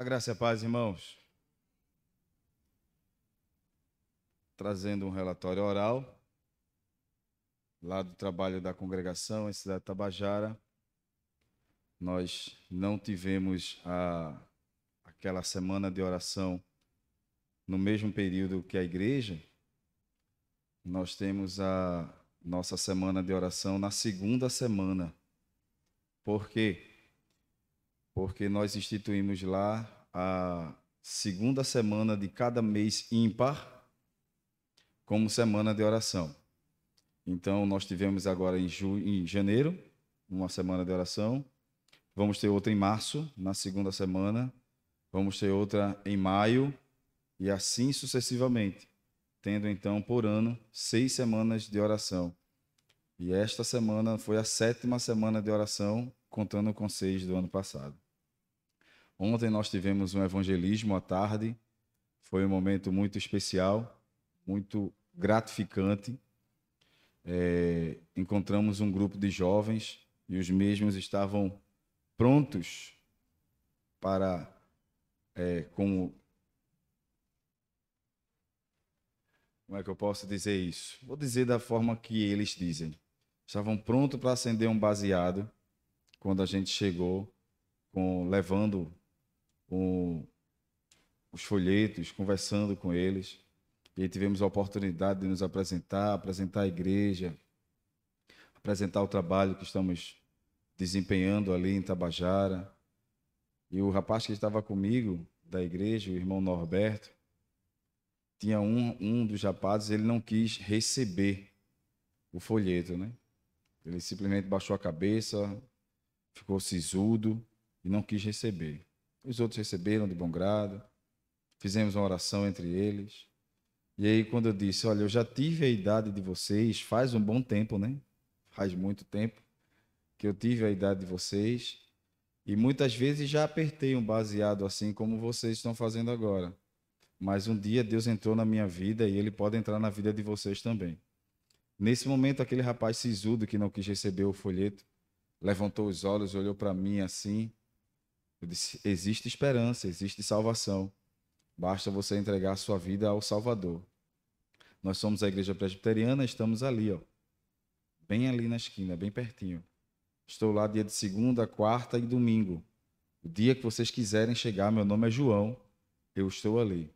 A graça e a paz, irmãos. Trazendo um relatório oral, lá do trabalho da congregação em Cidade Tabajara. Nós não tivemos aquela semana de oração no mesmo período que a igreja. Nós temos a nossa semana de oração na segunda semana. Por quê? Porque nós instituímos lá a segunda semana de cada mês ímpar como semana de oração. Então, nós tivemos agora em janeiro, uma semana de oração. Vamos ter outra em março, na segunda semana. Vamos ter outra em maio e assim sucessivamente, tendo então por ano 6 semanas de oração. E esta semana foi a 7ª semana de oração, contando com 6 do ano passado. Ontem nós tivemos um evangelismo à tarde. Foi um momento muito especial, muito gratificante. Encontramos um grupo de jovens e os mesmos estavam prontos para, como é que eu posso dizer isso? Vou dizer da forma que eles dizem. Estavam prontos para acender um baseado quando a gente chegou, levando os folhetos, conversando com eles. E tivemos a oportunidade de nos apresentar a igreja, apresentar o trabalho que estamos desempenhando ali em Tabajara. E o rapaz que estava comigo, da igreja, o irmão Norberto, tinha um dos rapazes, ele não quis receber o folheto, né? Ele simplesmente baixou a cabeça, ficou sisudo e não quis receber. Os outros receberam de bom grado, fizemos uma oração entre eles. E aí, quando eu disse, olha, eu já tive a idade de vocês, faz um bom tempo, né? Faz muito tempo que eu tive a idade de vocês, e muitas vezes já apertei um baseado assim como vocês estão fazendo agora. Mas um dia Deus entrou na minha vida e Ele pode entrar na vida de vocês também. Nesse momento, aquele rapaz sisudo que não quis receber o folheto, levantou os olhos, olhou para mim assim. Eu disse, existe esperança, existe salvação. Basta você entregar a sua vida ao Salvador. Nós somos a Igreja Presbiteriana, estamos ali, ó, bem ali na esquina, bem pertinho. Estou lá dia de segunda, quarta e domingo. O dia que vocês quiserem chegar, meu nome é João, eu estou ali.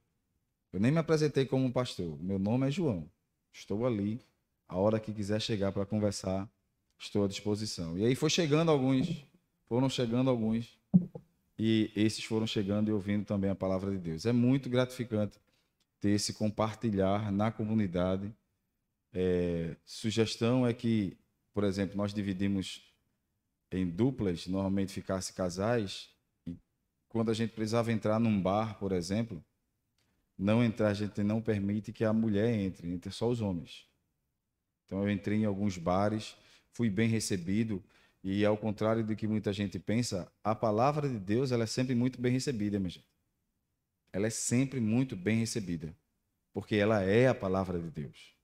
Eu nem me apresentei como um pastor, meu nome é João. Estou ali, a hora que quiser chegar para conversar, estou à disposição. E aí foram chegando alguns, e esses foram chegando e ouvindo também a palavra de Deus. É muito gratificante ter esse compartilhar na comunidade. Sugestão é que, por exemplo, nós dividimos em duplas, normalmente ficasse casais, e quando a gente precisava entrar num bar, por exemplo, a gente não permite que a mulher entre só os homens. Então eu entrei em alguns bares, fui bem recebido, e ao contrário do que muita gente pensa, a palavra de Deus ela é sempre muito bem recebida, minha gente. Ela é sempre muito bem recebida, porque ela é a palavra de Deus.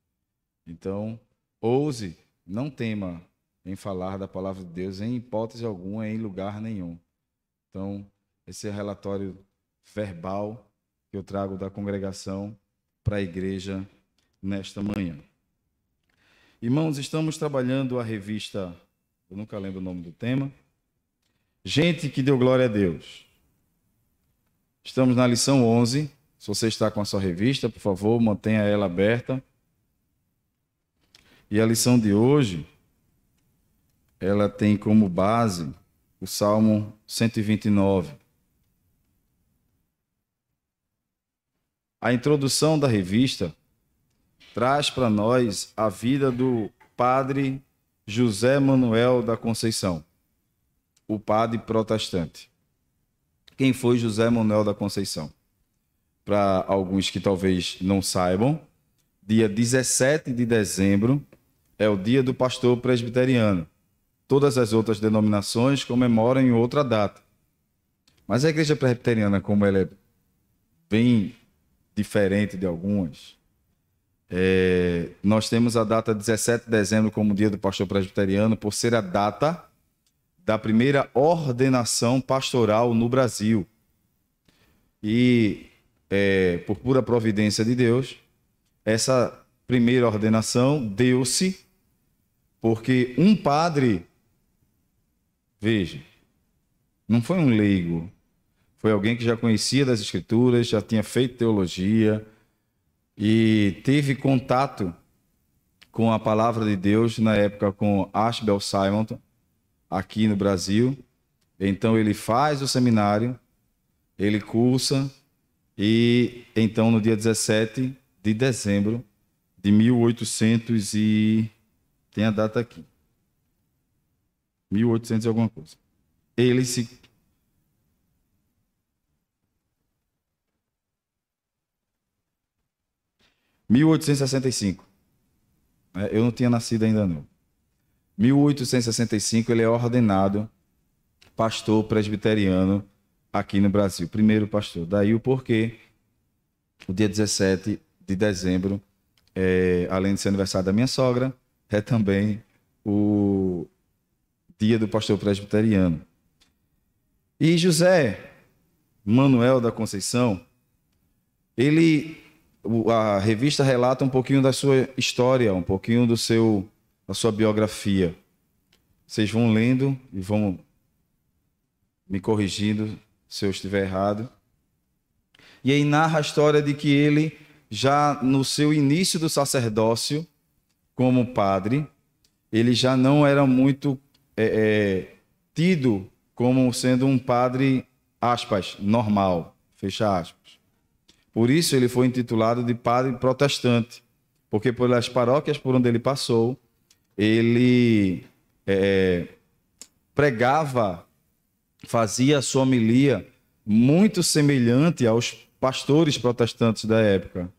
Então, ouse, não tema em falar da palavra de Deus em hipótese alguma, em lugar nenhum. Então, esse é o relatório verbal que eu trago da congregação para a igreja nesta manhã. Irmãos, estamos trabalhando a revista, eu nunca lembro o nome do tema, Gente que deu glória a Deus. Estamos na lição 11. Se você está com a sua revista, por favor, mantenha ela aberta. E a lição de hoje, ela tem como base o Salmo 129. A introdução da revista traz para nós a vida do padre José Manuel da Conceição, o padre protestante. Quem foi José Manuel da Conceição? Para alguns que talvez não saibam, dia 17 de dezembro é o dia do pastor presbiteriano. Todas as outras denominações comemoram em outra data. Mas a igreja presbiteriana, como ela é bem diferente de algumas, nós temos a data 17 de dezembro como dia do pastor presbiteriano por ser a data da primeira ordenação pastoral no Brasil. E, por pura providência de Deus, essa primeira ordenação deu-se porque um padre, veja, não foi um leigo, foi alguém que já conhecia das Escrituras, já tinha feito teologia e teve contato com a palavra de Deus na época com Ashbel Simonton, aqui no Brasil. Então ele faz o seminário, ele cursa e então no dia 17 de dezembro de 1800 e... tem a data aqui. 1800 e alguma coisa. Ele se... 1865. Eu não tinha nascido ainda não. 1865 ele é ordenado pastor presbiteriano aqui no Brasil. Primeiro pastor. Daí o porquê. O dia 17 de dezembro, além de ser aniversário da minha sogra, é também o dia do pastor presbiteriano. E José Manuel da Conceição, a revista relata um pouquinho da sua história, um pouquinho da sua biografia. Vocês vão lendo e vão me corrigindo se eu estiver errado. E aí narra a história de que ele, já no seu início do sacerdócio, como padre, ele já não era muito tido como sendo um padre, aspas, normal, fecha aspas. Por isso ele foi intitulado de padre protestante, porque pelas paróquias por onde ele passou, ele pregava, fazia a sua homilia muito semelhante aos pastores protestantes da época.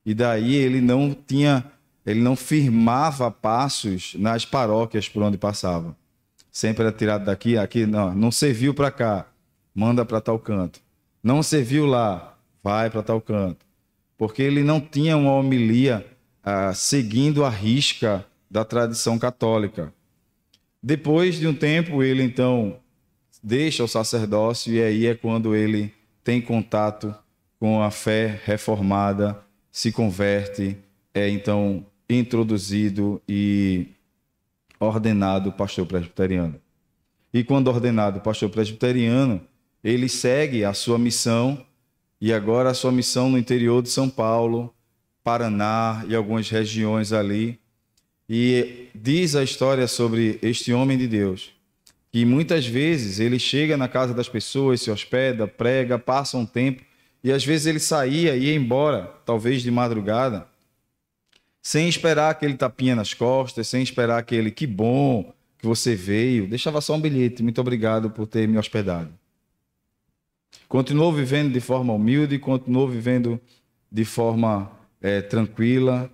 E daí ele não firmava passos nas paróquias por onde passava. Sempre era tirado daqui, aqui, não serviu para cá, manda para tal canto. Não serviu lá, vai para tal canto. Porque ele não tinha uma homilia seguindo a risca da tradição católica. Depois de um tempo, ele então deixa o sacerdócio e aí é quando ele tem contato com a fé reformada, se converte, é então introduzido e ordenado pastor presbiteriano. E quando ordenado pastor presbiteriano, ele segue a sua missão, e agora a sua missão no interior de São Paulo, Paraná e algumas regiões ali. E diz a história sobre este homem de Deus, que muitas vezes ele chega na casa das pessoas, se hospeda, prega, passa um tempo, e às vezes ele saía e ia embora, talvez de madrugada, sem esperar aquele tapinha nas costas, sem esperar aquele que bom que você veio, deixava só um bilhete, muito obrigado por ter me hospedado. Continuou vivendo de forma humilde, continuou vivendo de forma tranquila,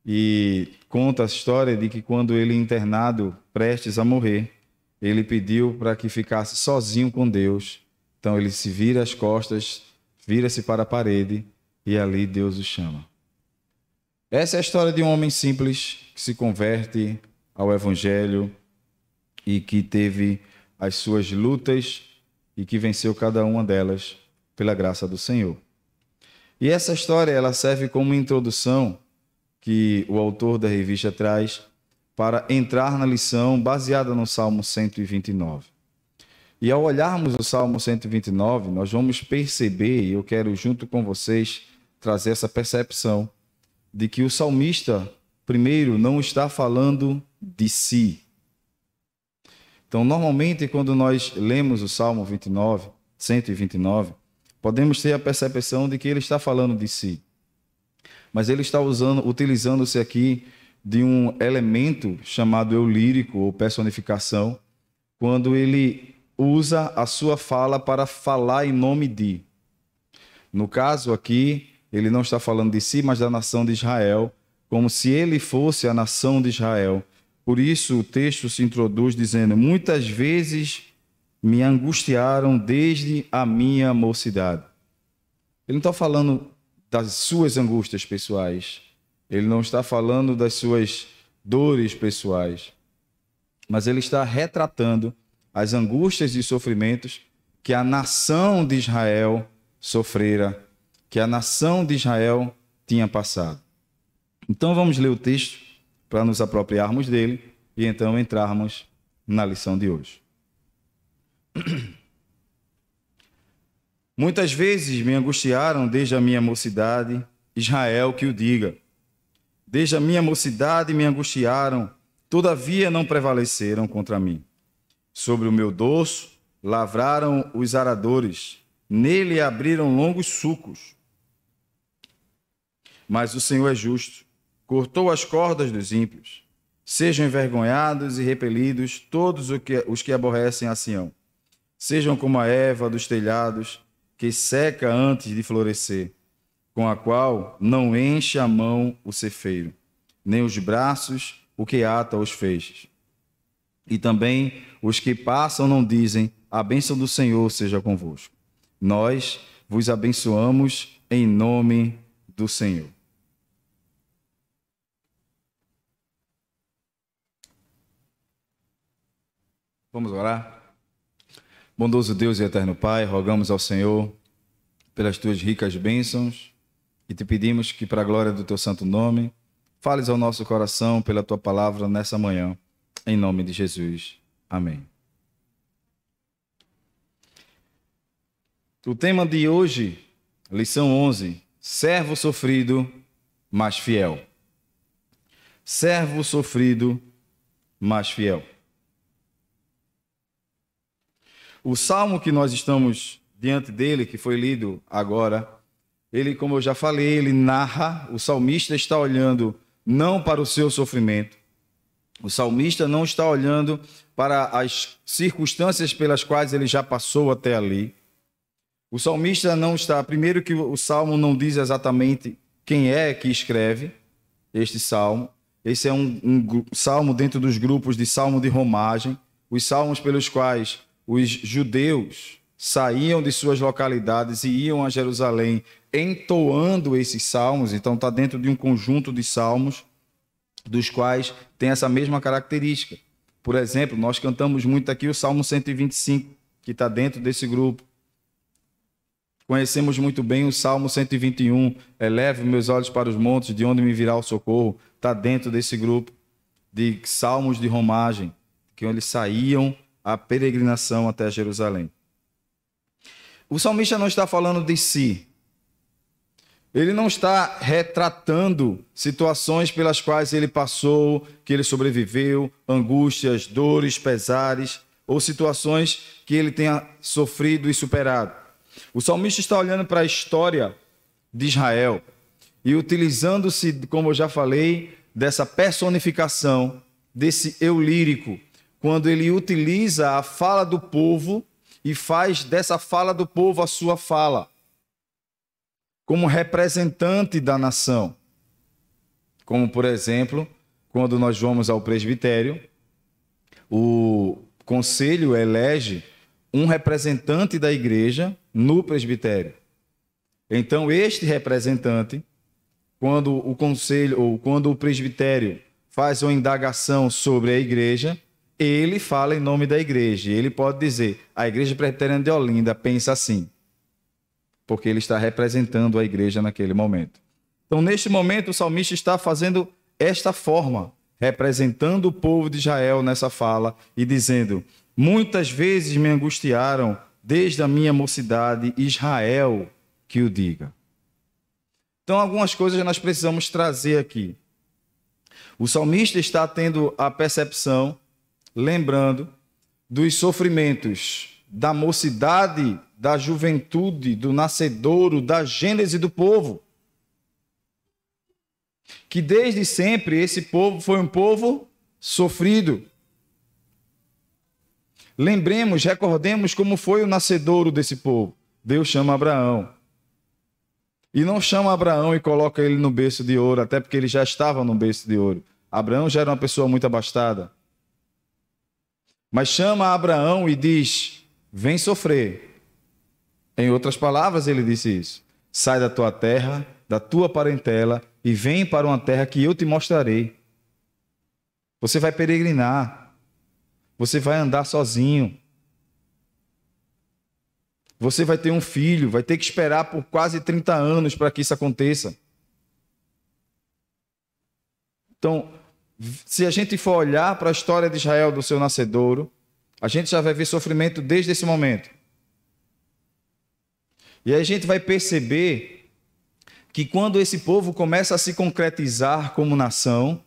e conta a história de que quando ele internado, prestes a morrer, ele pediu para que ficasse sozinho com Deus. Então ele se vira as costas, vira-se para a parede e ali Deus o chama. Essa é a história de um homem simples que se converte ao Evangelho e que teve as suas lutas e que venceu cada uma delas pela graça do Senhor. E essa história ela serve como introdução que o autor da revista traz para entrar na lição baseada no Salmo 129. E ao olharmos o Salmo 129, nós vamos perceber, e eu quero junto com vocês trazer essa percepção, de que o salmista, primeiro, não está falando de si. Então, normalmente, quando nós lemos o Salmo 129, podemos ter a percepção de que ele está falando de si. Mas ele está utilizando-se aqui de um elemento chamado eu lírico ou personificação, quando ele usa a sua fala para falar em nome de. No caso aqui, ele não está falando de si, mas da nação de Israel, como se ele fosse a nação de Israel. Por isso o texto se introduz dizendo: muitas vezes me angustiaram desde a minha mocidade. Ele não está falando das suas angústias pessoais, ele não está falando das suas dores pessoais, mas ele está retratando as angústias e sofrimentos que a nação de Israel sofrera, que a nação de Israel tinha passado. Então vamos ler o texto para nos apropriarmos dele e então entrarmos na lição de hoje. Muitas vezes me angustiaram desde a minha mocidade, Israel que o diga. Desde a minha mocidade me angustiaram, todavia não prevaleceram contra mim. Sobre o meu dorso lavraram os aradores, nele abriram longos sulcos. Mas o Senhor é justo, cortou as cordas dos ímpios. Sejam envergonhados e repelidos todos os que aborrecem a Sião. Sejam como a erva dos telhados, que seca antes de florescer, com a qual não enche a mão o cefeiro, nem os braços o que ata os feixes. E também os que passam não dizem, a bênção do Senhor seja convosco. Nós vos abençoamos em nome do Senhor. Vamos orar? Bondoso Deus e eterno Pai, rogamos ao Senhor pelas tuas ricas bênçãos e te pedimos que, para a glória do teu santo nome, fales ao nosso coração pela tua palavra nessa manhã, em nome de Jesus. Amém. O tema de hoje, lição 11, servo sofrido, mas fiel. Servo sofrido, mas fiel. O salmo que nós estamos diante dele, que foi lido agora, ele, como eu já falei, ele narra, o salmista está olhando não para o seu sofrimento, o salmista não está olhando para as circunstâncias pelas quais ele já passou até ali. O salmista não está, primeiro que o salmo não diz exatamente quem é que escreve este salmo. Esse é um salmo dentro dos grupos de salmo de romagem, os salmos pelos quais os judeus saíam de suas localidades e iam a Jerusalém entoando esses salmos. Então está dentro de um conjunto de salmos dos quais tem essa mesma característica. Por exemplo, nós cantamos muito aqui o Salmo 125, que está dentro desse grupo. Conhecemos muito bem o Salmo 121, eleve meus olhos para os montes, de onde me virá o socorro. Está dentro desse grupo de salmos de romagem, que eles saíam a peregrinação até Jerusalém. O salmista não está falando de si. Ele não está retratando situações pelas quais ele passou, que ele sobreviveu, angústias, dores, pesares, ou situações que ele tenha sofrido e superado. O salmista está olhando para a história de Israel e utilizando-se, como eu já falei, dessa personificação, desse eu lírico, quando ele utiliza a fala do povo e faz dessa fala do povo a sua fala, como representante da nação. Como, por exemplo, quando nós vamos ao presbitério, o conselho elege um representante da igreja no presbitério. Então, este representante, quando o conselho ou quando o presbitério faz uma indagação sobre a igreja, ele fala em nome da igreja. Ele pode dizer, a igreja presbiteriana de Olinda pensa assim, porque ele está representando a igreja naquele momento. Então, neste momento, o salmista está fazendo esta forma, representando o povo de Israel nessa fala e dizendo, muitas vezes me angustiaram desde a minha mocidade, Israel que o diga. Então, algumas coisas nós precisamos trazer aqui. O salmista está tendo a percepção, lembrando dos sofrimentos da mocidade, da juventude, do nascedouro, da gênese do povo. Que desde sempre esse povo foi um povo sofrido. Lembremos, recordemos como foi o nascedouro desse povo. Deus chama Abraão. E não chama Abraão e coloca ele no berço de ouro, até porque ele já estava no berço de ouro. Abraão já era uma pessoa muito abastada. Mas chama Abraão e diz, vem sofrer. Em outras palavras, ele disse isso. Sai da tua terra, da tua parentela e vem para uma terra que eu te mostrarei. Você vai peregrinar. Você vai andar sozinho. Você vai ter um filho, vai ter que esperar por quase 30 anos para que isso aconteça. Então, se a gente for olhar para a história de Israel do seu nascedouro, a gente já vai ver sofrimento desde esse momento. E aí a gente vai perceber que quando esse povo começa a se concretizar como nação,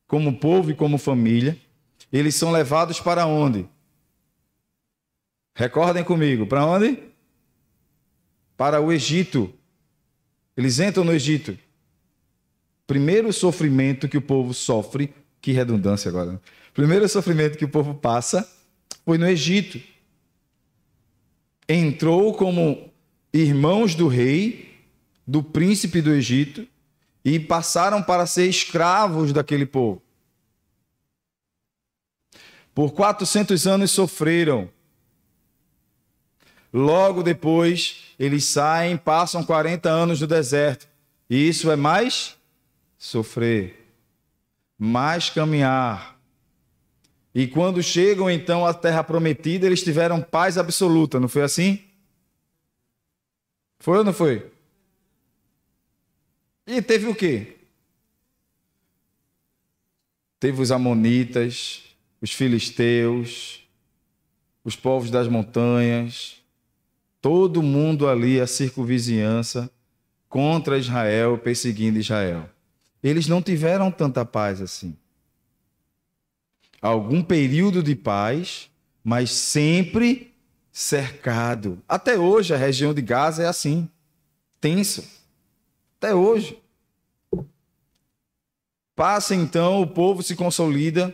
como povo e como família, eles são levados para onde? Recordem comigo, para onde? Para o Egito. Eles entram no Egito. Primeiro sofrimento que o povo sofre, que redundância agora, né? Primeiro sofrimento que o povo passa foi no Egito. Entrou como irmãos do rei, do príncipe do Egito, e passaram para ser escravos daquele povo. Por 400 anos sofreram. Logo depois, eles saem, passam 40 anos no deserto. E isso é mais sofrer, mais caminhar. E quando chegam então à terra prometida, eles tiveram paz absoluta, não foi assim? Foi ou não foi? E teve o quê? Teve os amonitas, os filisteus, os povos das montanhas, todo mundo ali, a circunvizinhança, contra Israel, perseguindo Israel. Eles não tiveram tanta paz assim. Algum período de paz, mas sempre cercado. Até hoje a região de Gaza é assim, tensa. Até hoje. Passa então, o povo se consolida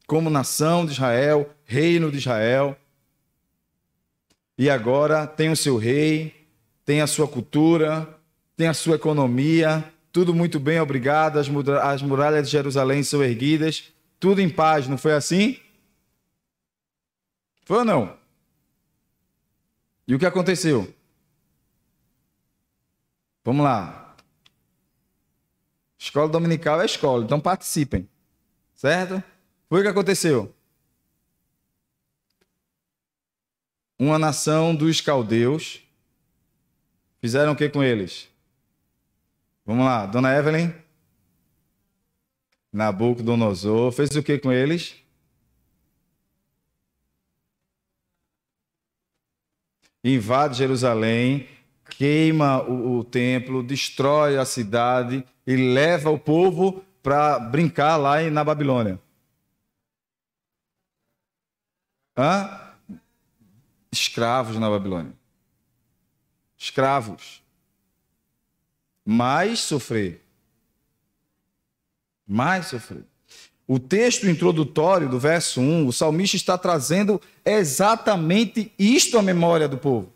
como nação de Israel, reino de Israel. E agora tem o seu rei, tem a sua cultura, tem a sua economia, tudo muito bem, obrigado. As muralhas de Jerusalém são erguidas, tudo em paz, não foi assim? Foi ou não? E o que aconteceu? Vamos lá. Escola dominical é escola, então participem. Certo? Foi o que aconteceu. Uma nação dos caldeus. Fizeram o que com eles? Vamos lá, Dona Evelyn. Nabucodonosor. Fez o que com eles? Invade Jerusalém, queima o templo, destrói a cidade e leva o povo para brincar lá na Babilônia. Escravos na Babilônia. Escravos. Mais sofrer. Mais sofrer. O texto introdutório do verso 1, o salmista está trazendo exatamente isto à memória do povo.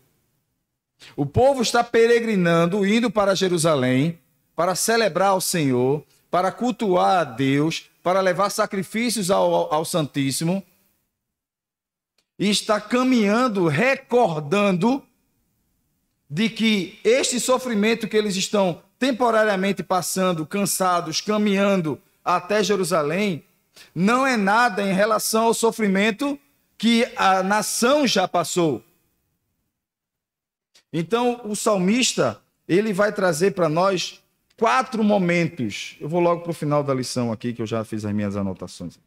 O povo está peregrinando, indo para Jerusalém, para celebrar ao Senhor, para cultuar a Deus, para levar sacrifícios ao Santíssimo, e está caminhando, recordando de que este sofrimento que eles estão temporariamente passando, cansados, caminhando até Jerusalém, não é nada em relação ao sofrimento que a nação já passou. Então, o salmista, ele vai trazer para nós 4 momentos. Eu vou logo para o final da lição aqui, que eu já fiz as minhas anotações.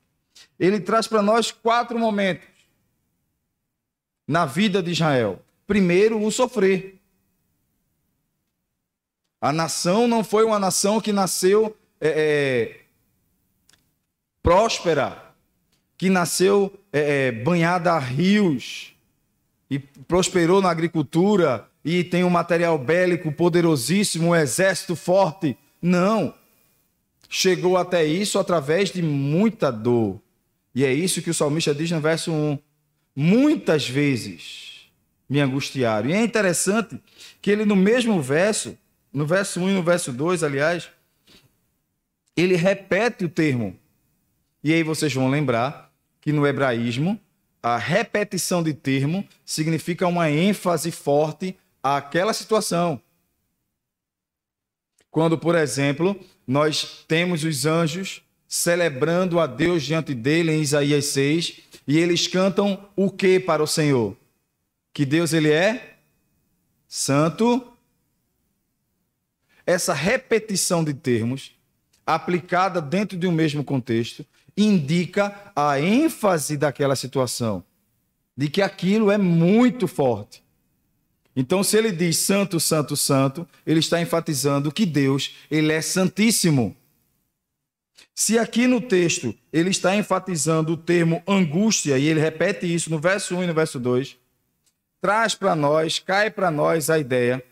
Ele traz para nós 4 momentos na vida de Israel. Primeiro, o sofrer. A nação não foi uma nação que nasceu próspera, que nasceu banhada a rios e prosperou na agricultura e tem um material bélico poderosíssimo, um exército forte. Não. Chegou até isso através de muita dor. E é isso que o salmista diz no verso 1. Muitas vezes me angustiaram. E é interessante que ele no mesmo verso, no verso 1 e no verso 2, aliás, ele repete o termo. E aí vocês vão lembrar que no hebraísmo, a repetição de termo significa uma ênfase forte àquela situação. Quando, por exemplo, nós temos os anjos celebrando a Deus diante dele em Isaías 6, e eles cantam o que para o Senhor? Que Deus ele é santo. Essa repetição de termos, aplicada dentro de um mesmo contexto, indica a ênfase daquela situação, de que aquilo é muito forte. Então, se ele diz santo, santo, santo, ele está enfatizando que Deus, ele é santíssimo. Se aqui no texto ele está enfatizando o termo angústia, e ele repete isso no verso 1 e no verso 2, traz para nós, cai para nós a ideia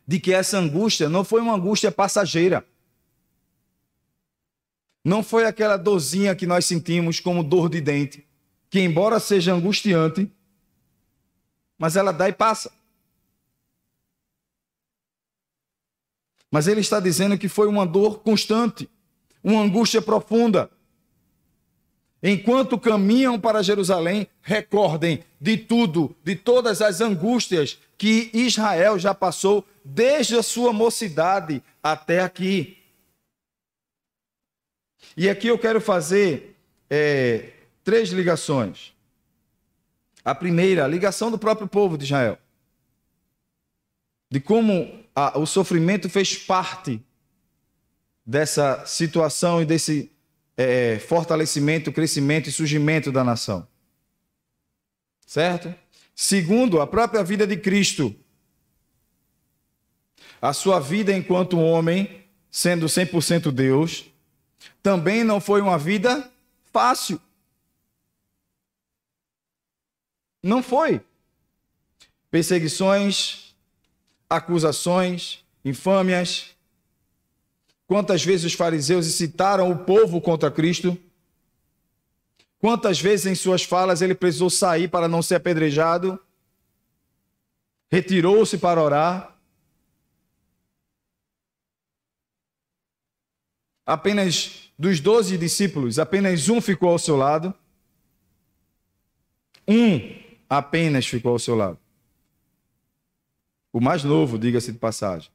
de que essa angústia não foi uma angústia passageira. Não foi aquela dorzinha que nós sentimos como dor de dente, que embora seja angustiante, mas ela dá e passa. Mas ele está dizendo que foi uma dor constante, uma angústia profunda. Enquanto caminham para Jerusalém, recordem de tudo, de todas as angústias que Israel já passou desde a sua mocidade até aqui. E aqui eu quero fazer 3 ligações. A primeira, a ligação do próprio povo de Israel. De como o sofrimento fez parte dessa situação e desse fortalecimento, crescimento e surgimento da nação. Certo? Segundo, a própria vida de Cristo. A sua vida enquanto homem, sendo 100% Deus, também não foi uma vida fácil. Não foi. Perseguições, acusações, infâmias. Quantas vezes os fariseus incitaram o povo contra Cristo? Quantas vezes em suas falas ele precisou sair para não ser apedrejado? Retirou-se para orar? Apenas dos 12 discípulos, apenas um ficou ao seu lado. Apenas ficou ao seu lado. O mais novo, diga-se de passagem.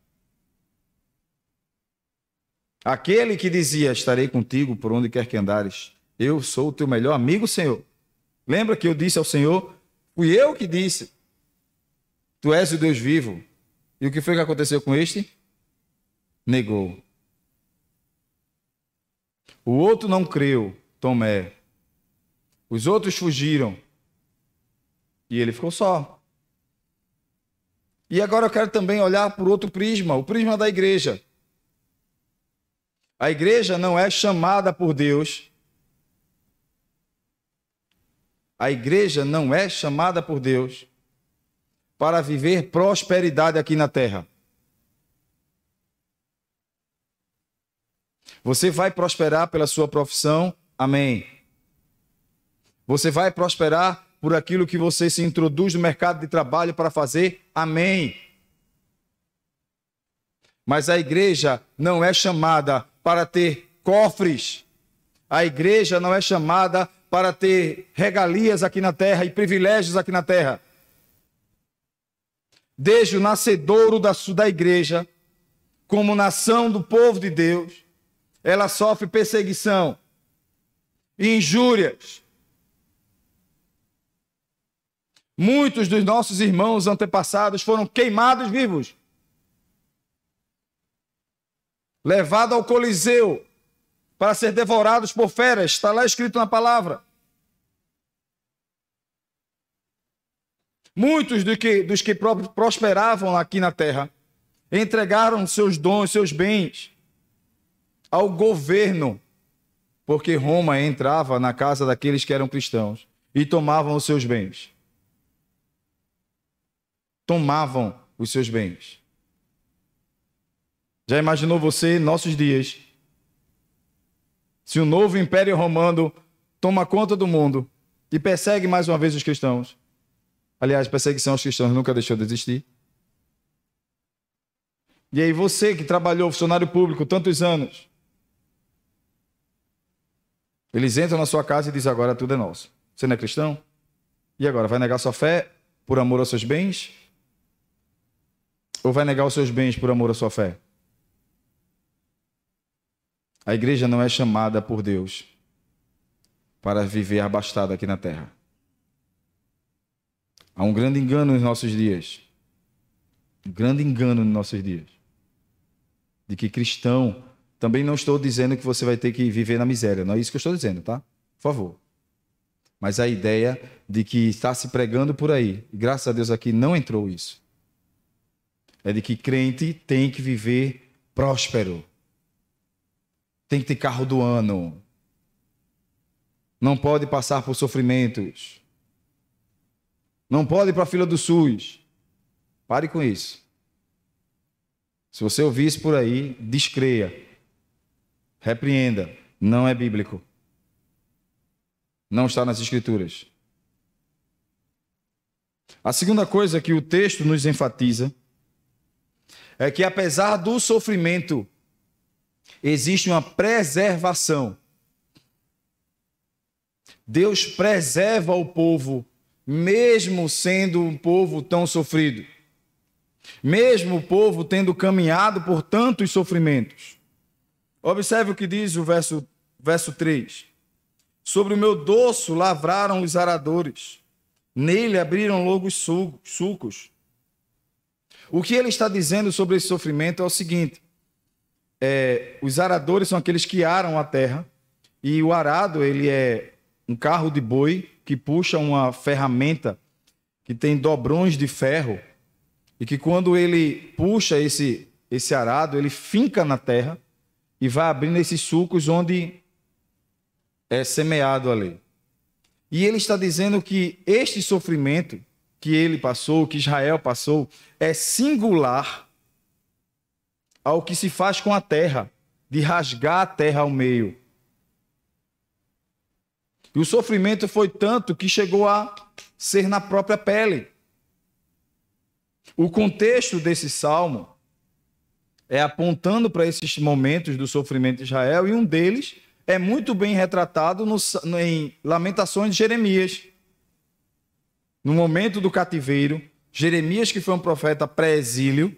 Aquele que dizia, estarei contigo por onde quer que andares. Eu sou o teu melhor amigo, Senhor. Lembra que eu disse ao Senhor, fui eu que disse, tu és o Deus vivo. E o que foi que aconteceu com este? Negou. O outro não creu, Tomé. Os outros fugiram. E ele ficou só. E agora eu quero também olhar por outro prisma, o prisma da igreja. A igreja não é chamada por Deus. A igreja não é chamada por Deus para viver prosperidade aqui na terra. Você vai prosperar pela sua profissão? Amém. Você vai prosperar por aquilo que você se introduz no mercado de trabalho para fazer? Amém. Mas a igreja não é chamada para ter cofres. A igreja não é chamada para ter regalias aqui na terra e privilégios aqui na terra. Desde o nascedouro da igreja, como nação do povo de Deus, ela sofre perseguição e injúrias. Muitos dos nossos irmãos antepassados foram queimados vivos, levados ao Coliseu para ser devorados por feras. Está lá escrito na palavra. Muitos dos que prosperavam aqui na terra entregaram seus dons, seus bens ao governo, porque Roma entrava na casa daqueles que eram cristãos e tomavam os seus bens. Tomavam os seus bens. Já imaginou você, nossos dias, se o novo Império Romano toma conta do mundo e persegue mais uma vez os cristãos? Aliás, perseguição aos cristãos nunca deixou de existir. E aí você que trabalhou, funcionário público, tantos anos, eles entram na sua casa e dizem, agora tudo é nosso. Você não é cristão? E agora, vai negar sua fé por amor aos seus bens? Ou vai negar os seus bens por amor à sua fé? A igreja não é chamada por Deus para viver abastada aqui na terra. Há um grande engano nos nossos dias. Um grande engano nos nossos dias. De que cristão, também não estou dizendo que você vai ter que viver na miséria, não é isso que eu estou dizendo, tá? Por favor. Mas a ideia de que está se pregando por aí, e graças a Deus aqui não entrou isso, é de que crente tem que viver próspero. Tem que ter carro do ano. Não pode passar por sofrimentos. Não pode ir para a fila do SUS. Pare com isso. Se você ouvir isso por aí, descreia. Repreenda. Não é bíblico. Não está nas Escrituras. A segunda coisa que o texto nos enfatiza é que, apesar do sofrimento, existe uma preservação. Deus preserva o povo, mesmo sendo um povo tão sofrido. Mesmo o povo tendo caminhado por tantos sofrimentos. Observe o que diz o verso 3. Sobre o meu dorso lavraram os aradores, nele abriram longos sulcos. O que ele está dizendo sobre esse sofrimento é o seguinte: os aradores são aqueles que aram a terra, e o arado ele é um carro de boi que puxa uma ferramenta que tem dobrões de ferro, e que quando ele puxa esse arado, ele finca na terra e vai abrindo esses sulcos onde é semeado ali. E ele está dizendo que este sofrimento que ele passou, que Israel passou, é singular ao que se faz com a terra, de rasgar a terra ao meio. E o sofrimento foi tanto que chegou a ser na própria pele. O contexto desse salmo é apontando para esses momentos do sofrimento de Israel, e um deles é muito bem retratado em Lamentações de Jeremias. No momento do cativeiro, Jeremias, que foi um profeta pré-exílio,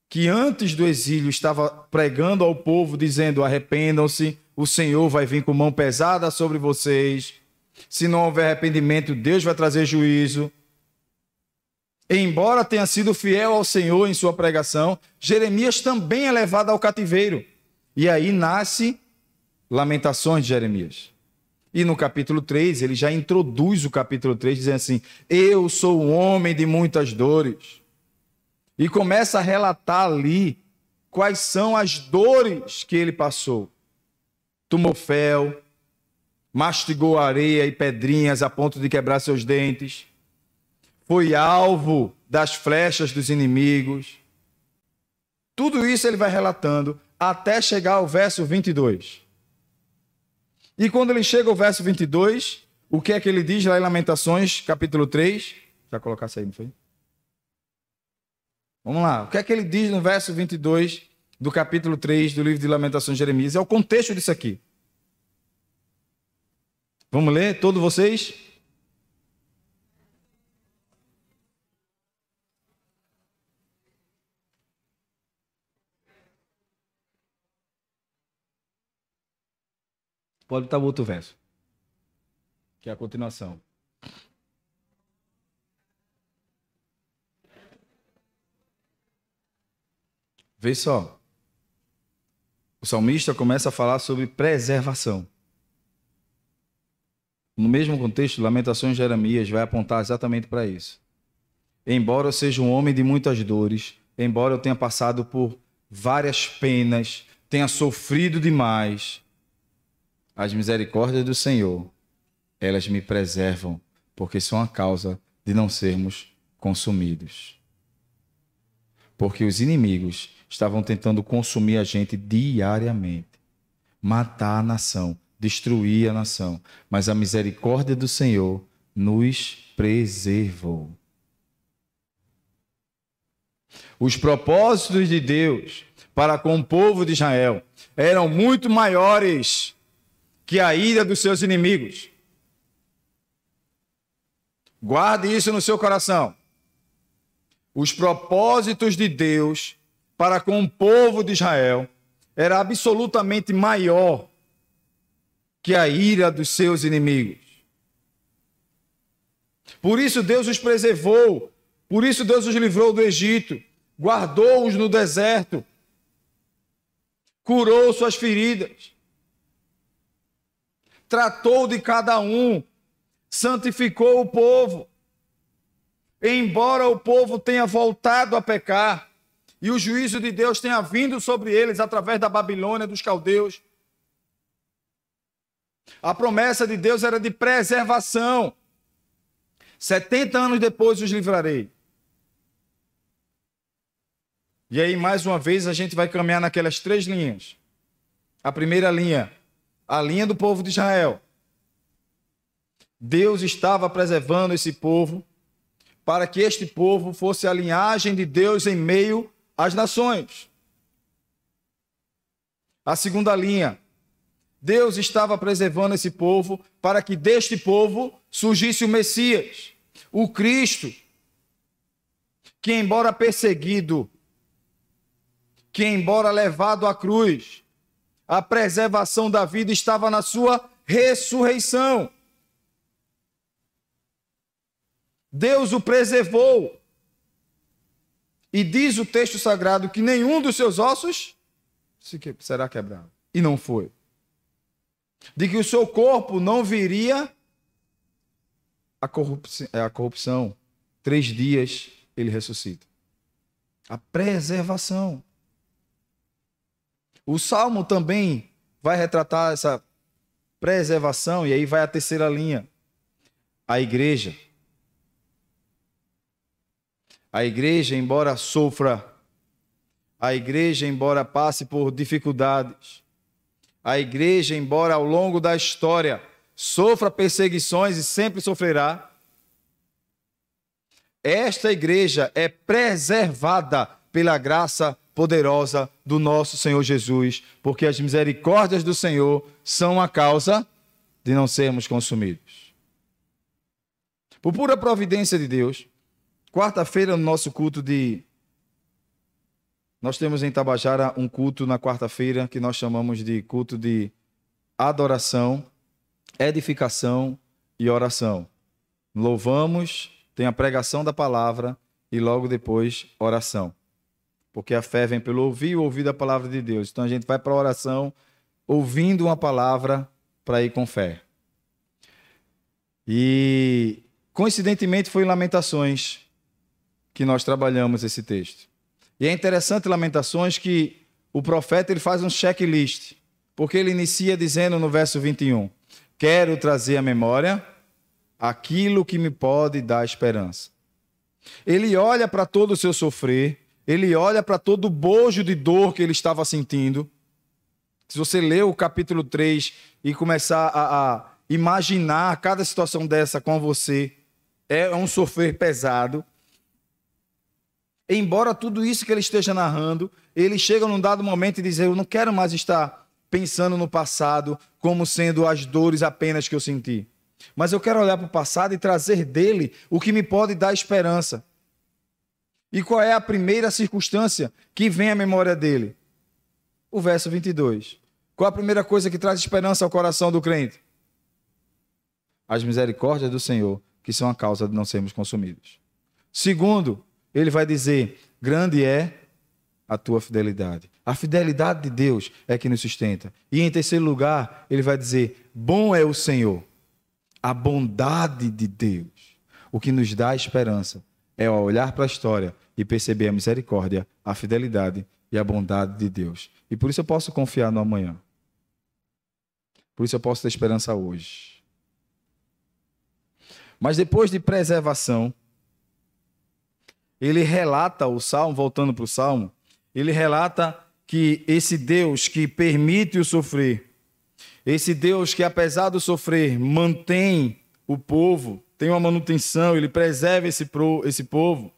que antes do exílio estava pregando ao povo, dizendo: arrependam-se, o Senhor vai vir com mão pesada sobre vocês. Se não houver arrependimento, Deus vai trazer juízo. Embora tenha sido fiel ao Senhor em sua pregação, Jeremias também é levado ao cativeiro. E aí nasce Lamentações de Jeremias. E no capítulo 3, ele já introduz o capítulo 3, dizendo assim: eu sou um homem de muitas dores. E começa a relatar ali quais são as dores que ele passou. Tomou fel, mastigou areia e pedrinhas a ponto de quebrar seus dentes. Foi alvo das flechas dos inimigos. Tudo isso ele vai relatando até chegar ao verso 22. E quando ele chega ao verso 22, o que é que ele diz lá em Lamentações, capítulo 3? Já colocasse aí, não foi? Vamos lá. O que é que ele diz no verso 22 do capítulo 3 do livro de Lamentações de Jeremias? É o contexto disso aqui. Vamos ler, todos vocês? Pode botar o outro verso, que é a continuação. Vê só. O salmista começa a falar sobre preservação. No mesmo contexto, Lamentações de Jeremias vai apontar exatamente para isso. Embora eu seja um homem de muitas dores, embora eu tenha passado por várias penas, tenha sofrido demais, as misericórdias do Senhor, elas me preservam, porque são a causa de não sermos consumidos. Porque os inimigos estavam tentando consumir a gente diariamente, matar a nação, destruir a nação, mas a misericórdia do Senhor nos preservou. Os propósitos de Deus para com o povo de Israel eram muito maiores que a ira dos seus inimigos. Guarde isso no seu coração. Os propósitos de Deus para com o povo de Israel era absolutamente maior que a ira dos seus inimigos. Por isso Deus os preservou Por isso Deus os livrou do Egito, guardou-os no deserto, curou suas feridas, tratou de cada um, santificou o povo. Embora o povo tenha voltado a pecar e o juízo de Deus tenha vindo sobre eles através da Babilônia, dos caldeus, a promessa de Deus era de preservação. 70 anos depois os livrarei. E aí, mais uma vez, a gente vai caminhar naquelas 3 linhas. A primeira linha, a linha do povo de Israel. Deus estava preservando esse povo para que este povo fosse a linhagem de Deus em meio às nações. A segunda linha, Deus estava preservando esse povo para que deste povo surgisse o Messias, o Cristo, que embora perseguido, que embora levado à cruz, a preservação da vida estava na sua ressurreição. Deus o preservou. E diz o texto sagrado que nenhum dos seus ossos será quebrado. E não foi. De que o seu corpo não viria a corrupção. 3 dias ele ressuscita. A preservação. O Salmo também vai retratar essa preservação, e aí vai a terceira linha. A igreja. A igreja, embora sofra, a igreja, embora passe por dificuldades, a igreja, embora ao longo da história sofra perseguições e sempre sofrerá, esta igreja é preservada pela graça poderosa do nosso Senhor Jesus, porque as misericórdias do Senhor são a causa de não sermos consumidos. Por pura providência de Deus, quarta-feira, no nosso culto nós temos em Tabajara um culto na quarta-feira que nós chamamos de culto de adoração, edificação e oração. Louvamos, tem a pregação da palavra e logo depois oração. Porque a fé vem pelo ouvir e ouvir da palavra de Deus. Então a gente vai para a oração ouvindo uma palavra para ir com fé. E coincidentemente foi em Lamentações que nós trabalhamos esse texto. E é interessante Lamentações que o profeta ele faz um checklist, porque ele inicia dizendo no verso 21, quero trazer à memória aquilo que me pode dar esperança. Ele olha para todo o seu sofrer, ele olha para todo o bojo de dor que ele estava sentindo. Se você ler o capítulo 3 e começar a imaginar cada situação dessa com você, é um sofrer pesado. Embora tudo isso que ele esteja narrando, ele chega num dado momento e diz, eu não quero mais estar pensando no passado como sendo as dores apenas que eu senti. Mas eu quero olhar para o passado e trazer dele o que me pode dar esperança. E qual é a primeira circunstância que vem à memória dele? O verso 22. Qual a primeira coisa que traz esperança ao coração do crente? As misericórdias do Senhor, que são a causa de não sermos consumidos. Segundo, ele vai dizer, grande é a tua fidelidade. A fidelidade de Deus é que nos sustenta. E em terceiro lugar, ele vai dizer, bom é o Senhor. A bondade de Deus. O que nos dá esperança é olhar para a história e perceber a misericórdia, a fidelidade e a bondade de Deus. E por isso eu posso confiar no amanhã. Por isso eu posso ter esperança hoje. Mas depois de preservação, ele relata o Salmo, voltando para o Salmo, ele relata que esse Deus que permite o sofrer, esse Deus que apesar do sofrer mantém o povo, tem uma manutenção, ele preserva esse povo.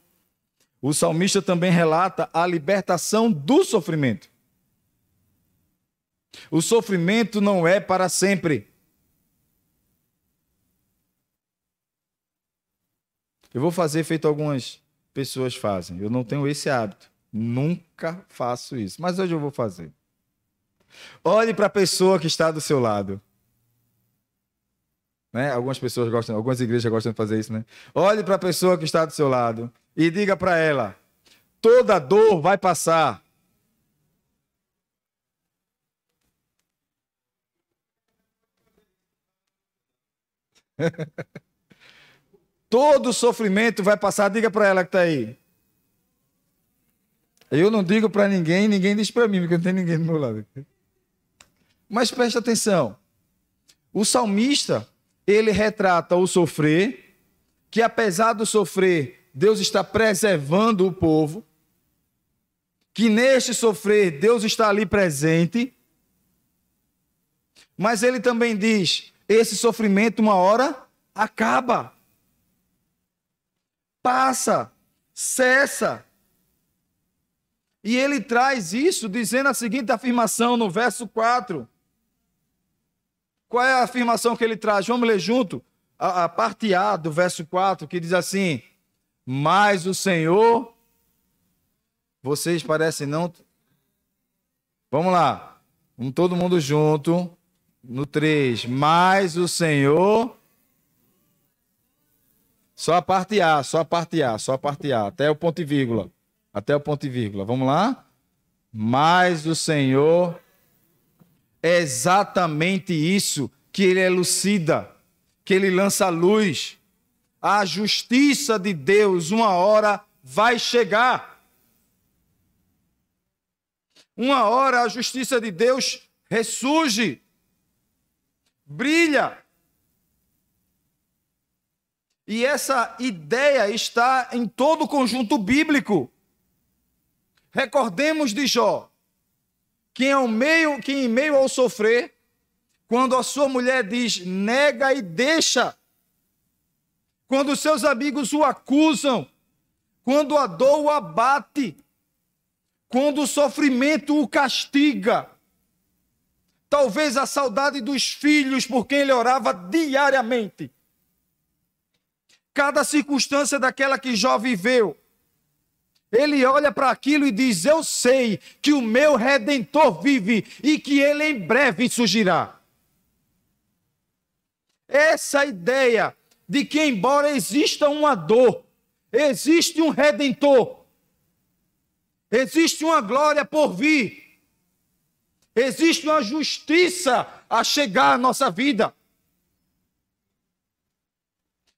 O salmista também relata a libertação do sofrimento. O sofrimento não é para sempre. Eu vou fazer feito algumas pessoas fazem. Eu não tenho esse hábito. Nunca faço isso. Mas hoje eu vou fazer. Olhe para a pessoa que está do seu lado. Né? Algumas pessoas gostam, algumas igrejas gostam de fazer isso, né? Olhe para a pessoa que está do seu lado e diga para ela: toda dor vai passar. Todo sofrimento vai passar. Diga para ela que está aí. Eu não digo para ninguém, ninguém diz para mim, porque não tem ninguém do meu lado. Mas preste atenção. O salmista, ele retrata o sofrer, que apesar do sofrer, Deus está preservando o povo, que neste sofrer, Deus está ali presente. Mas ele também diz, esse sofrimento uma hora acaba. Passa, cessa. E ele traz isso dizendo a seguinte afirmação no verso 4. Qual é a afirmação que ele traz? Vamos ler junto a parte A do verso 4, que diz assim: mas o Senhor... Vocês parecem não... Vamos lá. Vamos todo mundo junto. No 3. Mas o Senhor... Só a parte A, só a parte A, só a parte A, até o ponto e vírgula. Até o ponto e vírgula. Vamos lá? Mas o Senhor, é exatamente isso que ele elucida, que ele lança a luz. A justiça de Deus, uma hora vai chegar. Uma hora a justiça de Deus ressurge, brilha. E essa ideia está em todo o conjunto bíblico. Recordemos de Jó, que em meio ao sofrer, quando a sua mulher diz, nega e deixa, quando seus amigos o acusam, quando a dor o abate, quando o sofrimento o castiga, talvez a saudade dos filhos por quem ele orava diariamente, cada circunstância daquela que Jó viveu, ele olha para aquilo e diz, eu sei que o meu Redentor vive e que ele em breve surgirá. Essa ideia de que embora exista uma dor, existe um Redentor, existe uma glória por vir, existe uma justiça a chegar à nossa vida.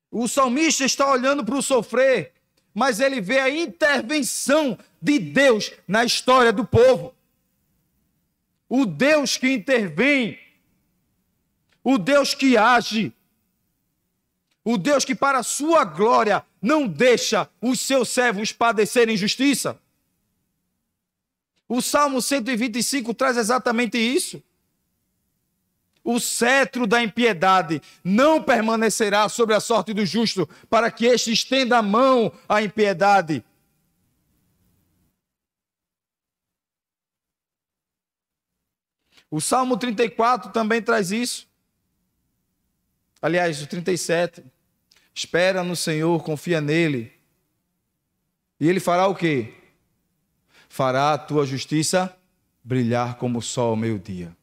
O salmista está olhando para o sofrer, mas ele vê a intervenção de Deus na história do povo. O Deus que intervém, o Deus que age, o Deus que para a sua glória não deixa os seus servos padecerem injustiça. O Salmo 125 traz exatamente isso. O cetro da impiedade não permanecerá sobre a sorte do justo, para que este estenda a mão à impiedade. O Salmo 34 também traz isso. Aliás, o 37. Espera no Senhor, confia nele. E ele fará o quê? Fará a tua justiça brilhar como o sol ao meio-dia.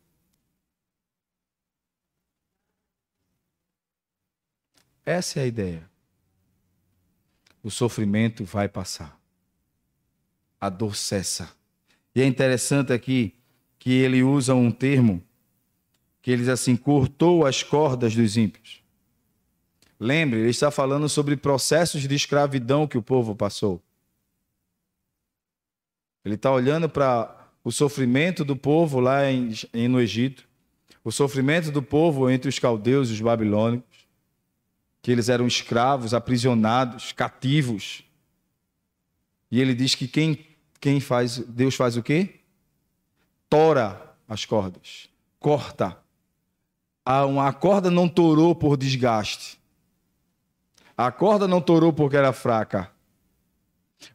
Essa é a ideia. O sofrimento vai passar. A dor cessa. E é interessante aqui que ele usa um termo que ele diz assim, cortou as cordas dos ímpios. Lembre, ele está falando sobre processos de escravidão que o povo passou. Ele está olhando para o sofrimento do povo lá no Egito, o sofrimento do povo entre os caldeus e os babilônicos, que eles eram escravos, aprisionados, cativos. E ele diz que quem faz, Deus faz o quê? Tora as cordas, corta. A corda não torou por desgaste. A corda não torou porque era fraca.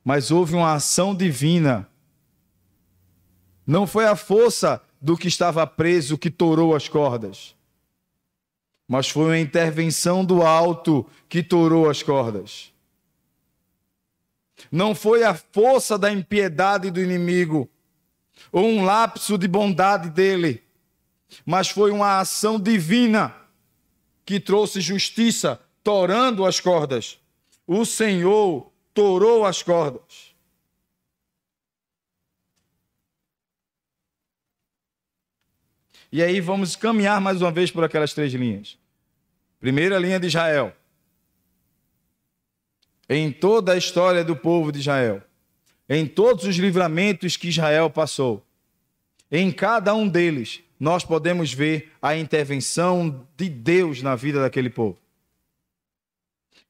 Mas houve uma ação divina. Não foi a força do que estava preso que torou as cordas, mas foi uma intervenção do alto que torou as cordas. Não foi a força da impiedade do inimigo, ou um lapso de bondade dele, mas foi uma ação divina que trouxe justiça, torando as cordas. O Senhor torou as cordas. E aí vamos caminhar mais uma vez por aquelas 3 linhas. Primeira linha de Israel. Em toda a história do povo de Israel, em todos os livramentos que Israel passou, em cada um deles, nós podemos ver a intervenção de Deus na vida daquele povo.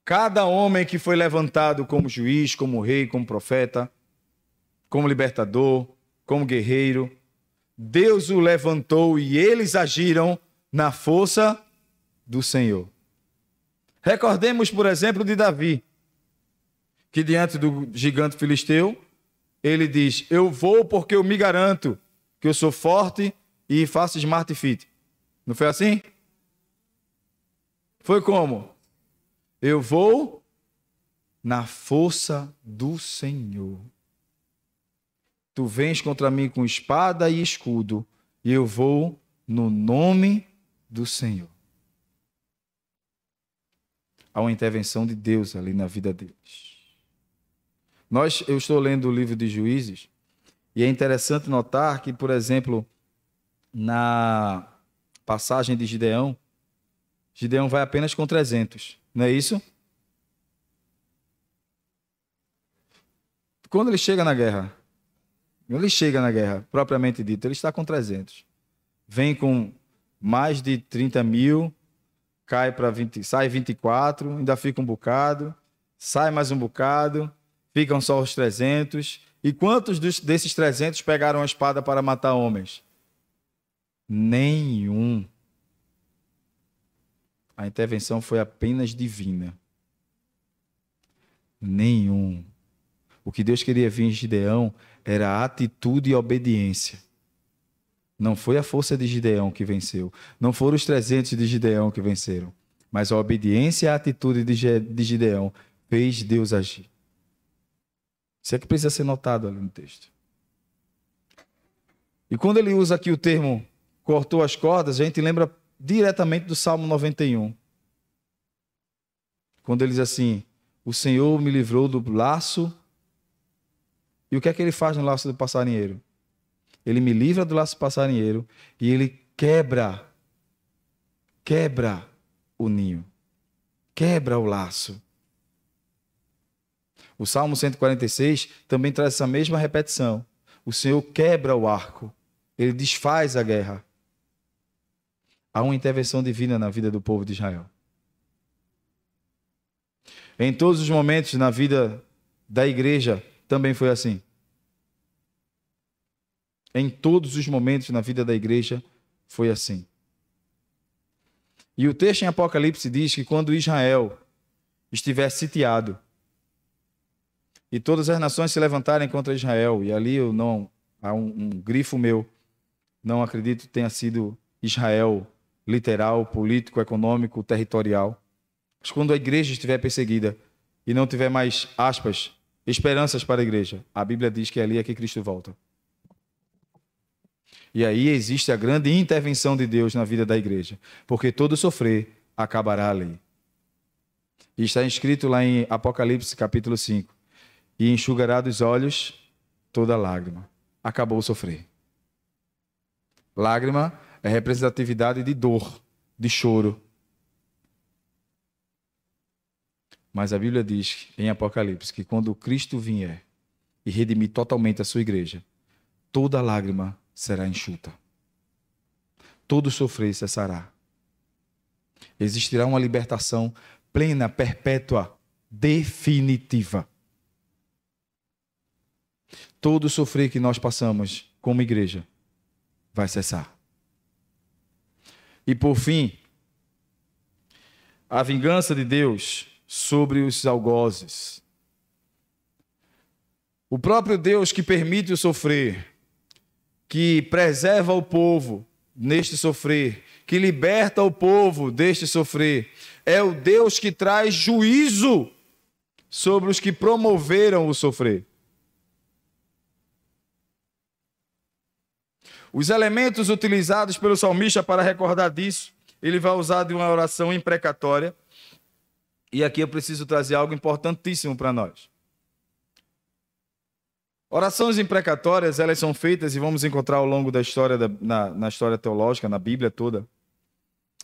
Cada homem que foi levantado como juiz, como rei, como profeta, como libertador, como guerreiro, Deus o levantou e eles agiram na força do Senhor. Recordemos, por exemplo, de Davi, que diante do gigante filisteu, ele diz: eu vou porque eu me garanto que eu sou forte e faço smart fit. Não foi assim? Foi como? Eu vou na força do Senhor. Tu vens contra mim com espada e escudo, e eu vou no nome do Senhor. Há uma intervenção de Deus ali na vida deles. Eu estou lendo o livro de Juízes, e é interessante notar que, por exemplo, na passagem de Gideão, Gideão vai apenas com 300, não é isso? Quando ele chega na guerra, propriamente dito, ele está com 300. Vem com mais de 30 mil, cai para 20, sai 24, ainda fica um bocado, sai mais um bocado, ficam só os 300. E quantos desses 300 pegaram a espada para matar homens? Nenhum. A intervenção foi apenas divina. Nenhum. O que Deus queria ver em Gideão era a atitude e obediência. Não foi a força de Gideão que venceu. Não foram os 300 de Gideão que venceram. Mas a obediência e a atitude de Gideão fez Deus agir. Isso é que precisa ser notado ali no texto. E quando ele usa aqui o termo cortou as cordas, a gente lembra diretamente do Salmo 91. Quando ele diz assim: o Senhor me livrou do laço. E o que é que ele faz no laço do passarinheiro? Ele me livra do laço do passarinheiro e ele quebra o ninho, quebra o laço. O Salmo 146 também traz essa mesma repetição. O Senhor quebra o arco, ele desfaz a guerra. Há uma intervenção divina na vida do povo de Israel. Em todos os momentos na vida da igreja também foi assim. Em todos os momentos na vida da igreja foi assim. E o texto em Apocalipse diz que quando Israel estiver sitiado e todas as nações se levantarem contra Israel, e ali há um grifo meu, não acredito que tenha sido Israel literal, político, econômico, territorial. Mas quando a igreja estiver perseguida e não tiver mais, aspas, esperanças para a igreja, a Bíblia diz que ali é que Cristo volta. E aí existe a grande intervenção de Deus na vida da igreja, porque todo sofrer acabará ali. E está escrito lá em Apocalipse capítulo 5, e enxugará dos olhos toda lágrima. Acabou o sofrer. Lágrima é representatividade de dor, de choro. Mas a Bíblia diz em Apocalipse que quando Cristo vier e redimir totalmente a sua igreja, toda lágrima será enxuta. Todo sofrer cessará. Existirá uma libertação plena, perpétua, definitiva. Todo sofrer que nós passamos como igreja vai cessar. E por fim, a vingança de Deus sobre os algozes. O próprio Deus que permite o sofrer, que preserva o povo neste sofrer, que liberta o povo deste sofrer, é o Deus que traz juízo sobre os que promoveram o sofrer. Os elementos utilizados pelo salmista para recordar disso, ele vai usar de uma oração imprecatória. E aqui eu preciso trazer algo importantíssimo para nós. Orações imprecatórias, elas são feitas e vamos encontrar ao longo da história, na história teológica, na Bíblia toda.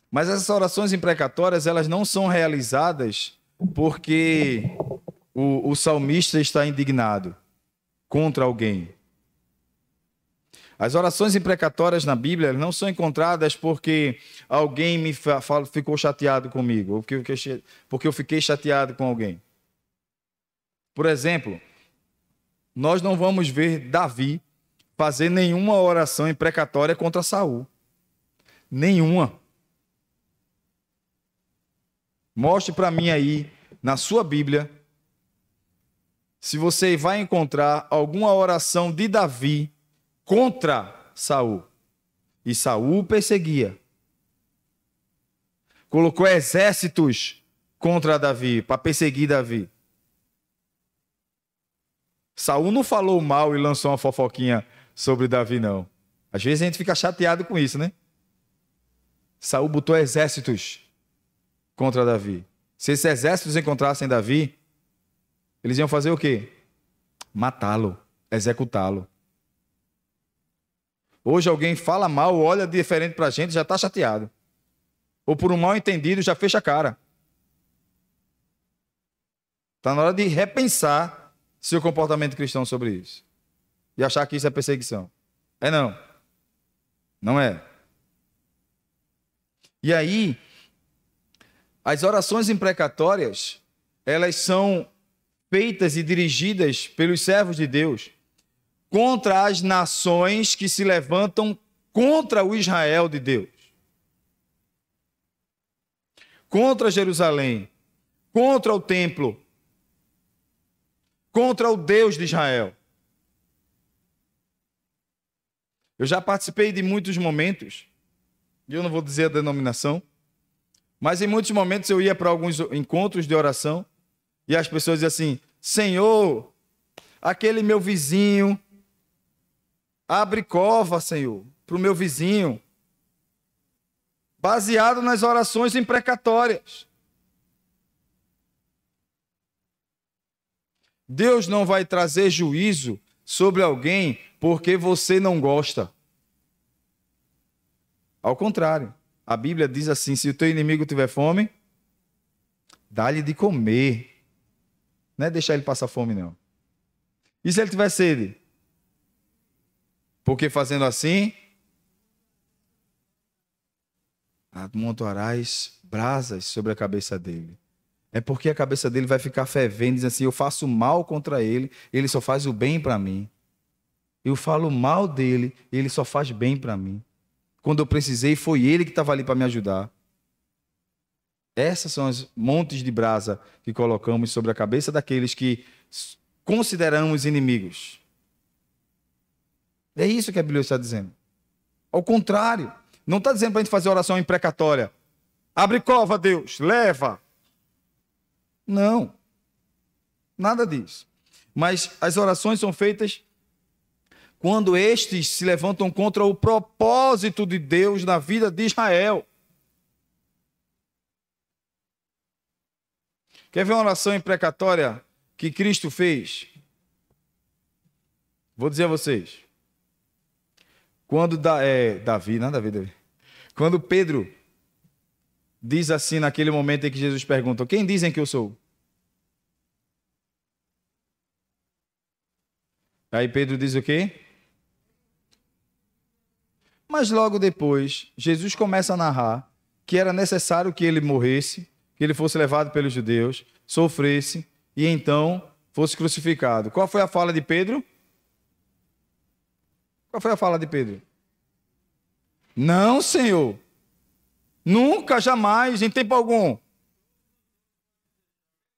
Mas essas orações imprecatórias, elas não são realizadas porque o salmista está indignado contra alguém. As orações imprecatórias na Bíblia não são encontradas porque alguém ficou chateado comigo, ou porque eu fiquei chateado com alguém. Por exemplo, nós não vamos ver Davi fazer nenhuma oração imprecatória contra Saul. Nenhuma. Mostre para mim aí, na sua Bíblia, se você vai encontrar alguma oração de Davi contra Saul. E Saul perseguia. Colocou exércitos contra Davi, para perseguir Davi. Saul não falou mal e lançou uma fofoquinha sobre Davi, não. Às vezes a gente fica chateado com isso, né? Saul botou exércitos contra Davi. Se esses exércitos encontrassem Davi, eles iam fazer o quê? Matá-lo, executá-lo. Hoje alguém fala mal, olha diferente para a gente, já está chateado. Ou por um mal entendido, já fecha a cara. Está na hora de repensar seu comportamento cristão sobre isso. E achar que isso é perseguição. É não. Não é. E aí, as orações imprecatórias, elas são feitas e dirigidas pelos servos de Deus contra as nações que se levantam contra o Israel de Deus. Contra Jerusalém, contra o templo, contra o Deus de Israel. Eu já participei de muitos momentos, e eu não vou dizer a denominação, mas em muitos momentos eu ia para alguns encontros de oração e as pessoas diziam assim: Senhor, aquele meu vizinho, abre cova, Senhor, para o meu vizinho, baseado nas orações imprecatórias. Deus não vai trazer juízo sobre alguém porque você não gosta. Ao contrário, a Bíblia diz assim: se o teu inimigo tiver fome, dá-lhe de comer. Não é deixar ele passar fome, não. E se ele tiver sede? Porque fazendo assim, amontoarás brasas sobre a cabeça dele. É porque a cabeça dele vai ficar fervendo, dizendo assim: eu faço mal contra ele, ele só faz o bem para mim. Eu falo mal dele, ele só faz bem para mim. Quando eu precisei, foi ele que estava ali para me ajudar. Essas são os montes de brasa que colocamos sobre a cabeça daqueles que consideramos inimigos. É isso que a Bíblia está dizendo. Ao contrário, não está dizendo para a gente fazer oração imprecatória. Abre cova, Deus, leva. Não, nada disso. Mas as orações são feitas quando estes se levantam contra o propósito de Deus na vida de Israel. Quer ver uma oração imprecatória que Cristo fez? Vou dizer a vocês. Quando Davi, nada a ver, Davi. Quando Pedro diz assim naquele momento em que Jesus pergunta: quem dizem que eu sou? Aí Pedro diz o quê? Mas logo depois, Jesus começa a narrar que era necessário que ele morresse, que ele fosse levado pelos judeus, sofresse e então fosse crucificado. Qual foi a fala de Pedro? Qual foi a fala de Pedro? Não, Senhor. Nunca, jamais, em tempo algum.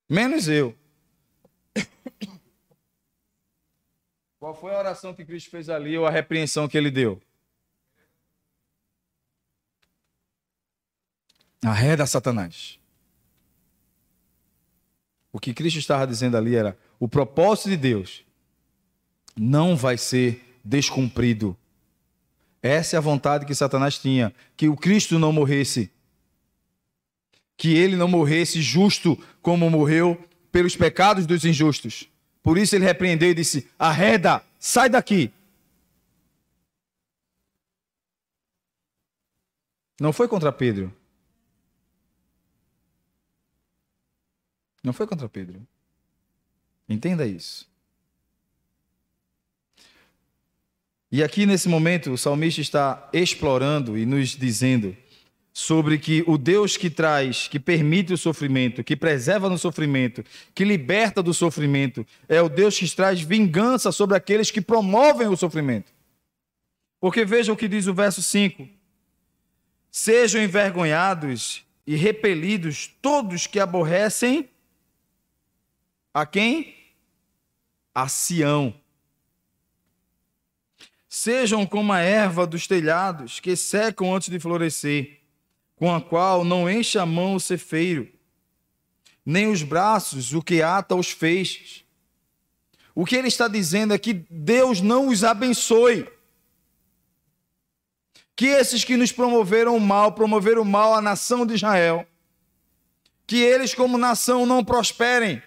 Menos eu. Qual foi a oração que Cristo fez ali ou a repreensão que ele deu? Arreda Satanás. O que Cristo estava dizendo ali era: o propósito de Deus não vai ser descumprido. Essa é a vontade que Satanás tinha, que o Cristo não morresse. Que ele não morresse justo como morreu pelos pecados dos injustos, Por isso ele repreendeu e disse: arreda, sai daqui. Não foi contra Pedro. Não foi contra Pedro. Entenda isso. E aqui nesse momento o salmista está explorando e nos dizendo sobre que o Deus que traz, que permite o sofrimento, que preserva no sofrimento, que liberta do sofrimento, é o Deus que traz vingança sobre aqueles que promovem o sofrimento. Porque veja o que diz o verso 5. Sejam envergonhados e repelidos todos que aborrecem a quem? A Sião. Sejam como a erva dos telhados, que secam antes de florescer, com a qual não enche a mão o cefeiro, nem os braços o que ata os feixes. O que ele está dizendo é que Deus não os abençoe. Que esses que nos promoveram o mal à nação de Israel, que eles como nação não prosperem.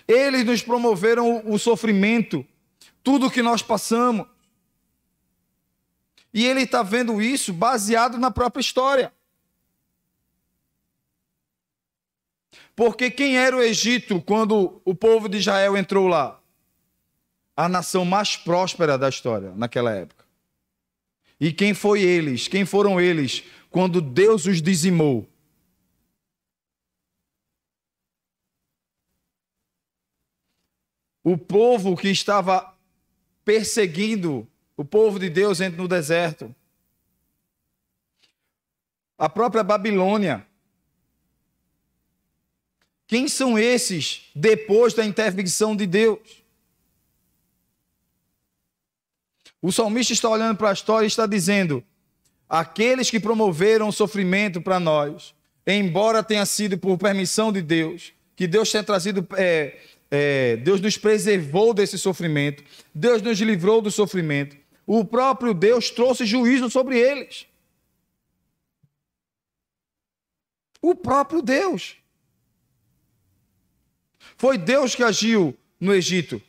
Eles nos promoveram o sofrimento, tudo que nós passamos. E ele está vendo isso baseado na própria história. Porque quem era o Egito quando o povo de Israel entrou lá? A nação mais próspera da história naquela época. E quem foi eles? Quem foram eles quando Deus os dizimou? O povo que estava perseguindo o povo de Deus no deserto. A própria Babilônia. Quem são esses depois da intervenção de Deus? O salmista está olhando para a história e está dizendo: aqueles que promoveram o sofrimento para nós, embora tenha sido por permissão de Deus, que Deus tenha trazido... Deus nos preservou desse sofrimento, Deus nos livrou do sofrimento, o próprio Deus trouxe juízo sobre eles. O próprio Deus. Foi Deus que agiu no Egito.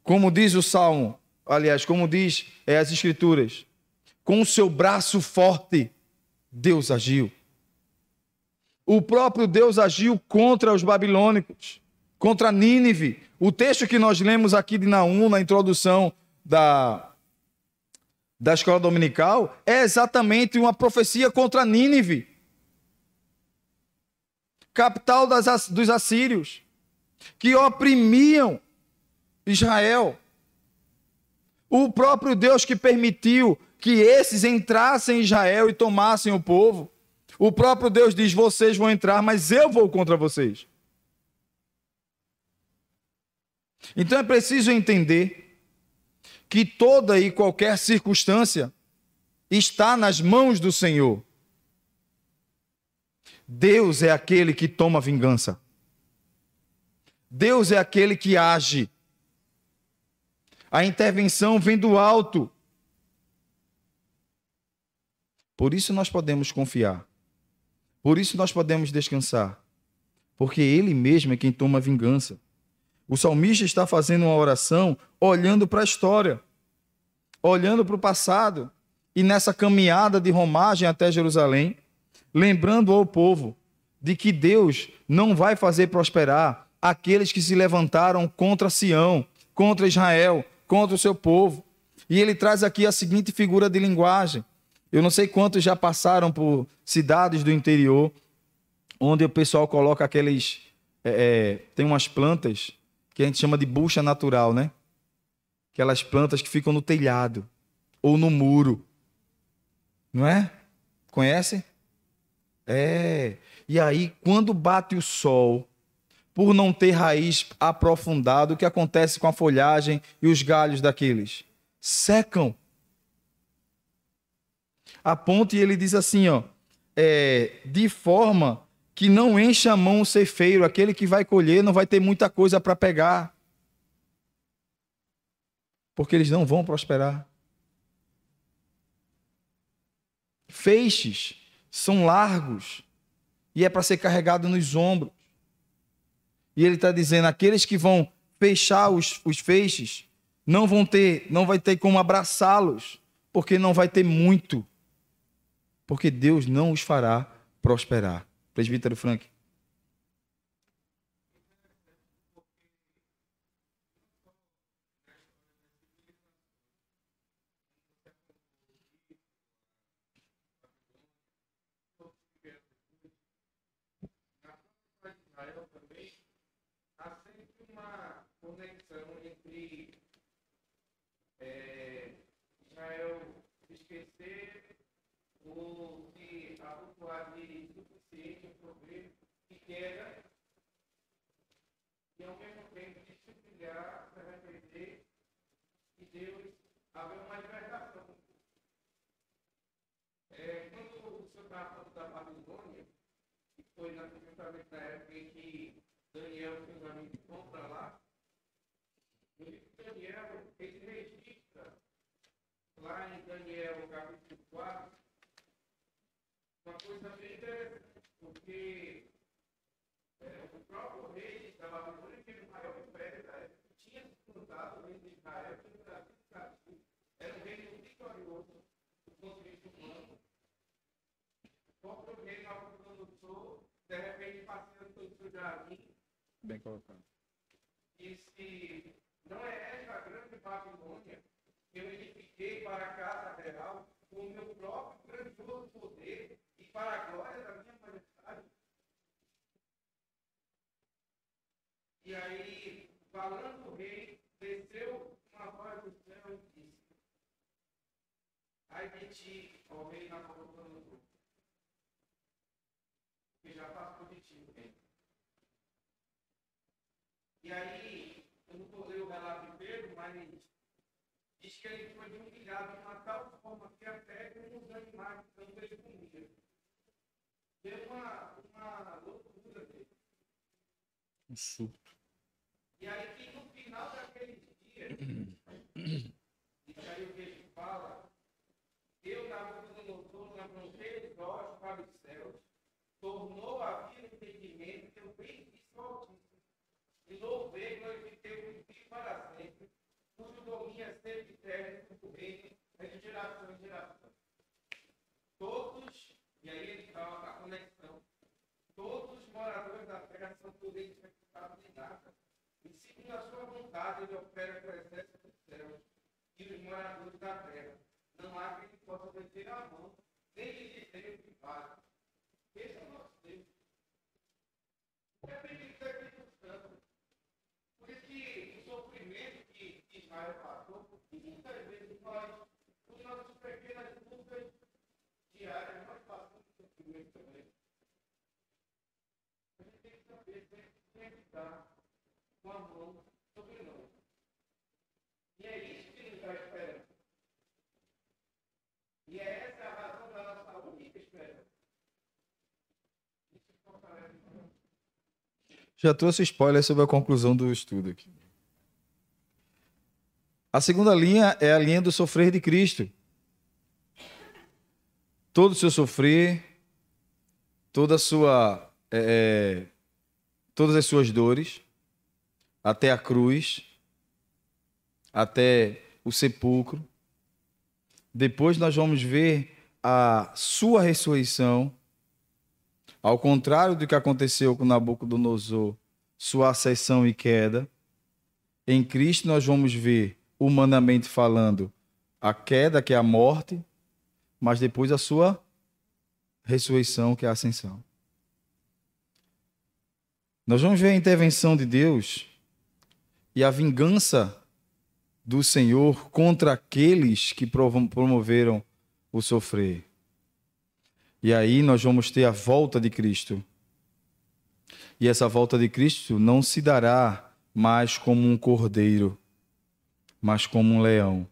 Como diz o Salmo, aliás, como diz as Escrituras, com o seu braço forte, Deus agiu. O próprio Deus agiu contra os babilônicos, contra Nínive. O texto que nós lemos aqui de Naum, na introdução da escola dominical, é exatamente uma profecia contra Nínive, capital dos assírios, que oprimiam Israel. O próprio Deus que permitiu que esses entrassem em Israel e tomassem o povo. O próprio Deus diz: vocês vão entrar, mas eu vou contra vocês. Então é preciso entender que toda e qualquer circunstância está nas mãos do Senhor. Deus é aquele que toma vingança. Deus é aquele que age. A intervenção vem do alto. Por isso nós podemos confiar. Por isso nós podemos descansar. Porque Ele mesmo é quem toma vingança. O salmista está fazendo uma oração olhando para a história, olhando para o passado, e nessa caminhada de romagem até Jerusalém, lembrando ao povo de que Deus não vai fazer prosperar aqueles que se levantaram contra Sião, contra Israel, contra o seu povo. E ele traz aqui a seguinte figura de linguagem. Eu não sei quantos já passaram por cidades do interior, onde o pessoal coloca aqueles... tem umas plantas que a gente chama de bucha natural, né? Aquelas plantas que ficam no telhado ou no muro. Não é? Conhece? E aí, quando bate o sol, por não ter raiz aprofundada, o que acontece com a folhagem e os galhos daqueles? Secam. A ponto, e ele diz assim, de forma que não enche a mão o ceifeiro, aquele que vai colher não vai ter muita coisa para pegar, porque eles não vão prosperar. Feixes são largos e é para ser carregado nos ombros. E ele está dizendo, aqueles que vão fechar os feixes, não vai ter como abraçá-los, porque não vai ter muito. Porque Deus não os fará prosperar. Presbítero Frank. Conexão entre Israel esquecer ou se habituar de suficiente a prover e queda, e ao mesmo tempo de se humilhar, se arrepender e Deus haver uma libertação. Quando o senhor estava falando da Babilônia, que foi justamente na época em que Daniel e seus amigos vão para lá, no livro de Daniel, ele registra, lá em Daniel, capítulo 4, uma coisa bem interessante, porque o próprio rei da Babilônia, que era o maior império da época, tinha disputado o rei de Israel, que era um reino vitorioso do ponto de vista humano. O próprio rei Nabucodonosor, de repente, passeando pelo seu jardim, Bem colocado. disse: não é esta a grande Babilônia que eu edifiquei para a casa real com o meu próprio grandioso poder e para a glória da minha majestade? E aí, falando o rei, desceu uma voz do céu e disse: ai de ti, ó rei Nabucodonosor, que já passou de ti o reino. E aí, eu não vou ler o relato inteiro, mas diz que ele foi humilhado de uma tal forma que até com os animais que não ele comia. Deu uma loucura dele. Um surto. E aí que no final daquele dia, e aí o que fala, eu Nabucodonosor levantei os olhos para os céus, tornou a vir o entendimento que eu bem disse ao Altíssimo. E louvei, glorifiquei o Filho para sempre, cujo domínio é sempre eterno, cujo reino é de geração em geração. Todos, e aí ele fala a conexão, todos os moradores da terra são por ele executados em nada. E segundo a sua vontade, ele opera com o exército dos céus e os moradores da terra. Não há quem possa meter a mão, nem lhe dizer o que vale. Esse é o nosso Deus. É bem Santo. Por isso que o sofrimento que Israel passou, e muitas vezes nós, por nossas pequenas lutas diárias, nós passamos sofrimento também. A gente tem que saber sempre estar com a mão sobre nós. E é isso que nos dá esperança. E é essa a razão da nossa única esperança. Isso fortalece nós. Já trouxe spoiler sobre a conclusão do estudo aqui. A segunda linha é a linha do sofrer de Cristo. Todo o seu sofrer, todas as suas dores, até a cruz, até o sepulcro. Depois nós vamos ver a sua ressurreição. Ao contrário do que aconteceu com Nabucodonosor, sua ascensão e queda, em Cristo nós vamos ver, humanamente falando, a queda, que é a morte, mas depois a sua ressurreição, que é a ascensão. Nós vamos ver a intervenção de Deus e a vingança do Senhor contra aqueles que promoveram o sofrer. E aí nós vamos ter a volta de Cristo. E essa volta de Cristo não se dará mais como um cordeiro, mas como um leão.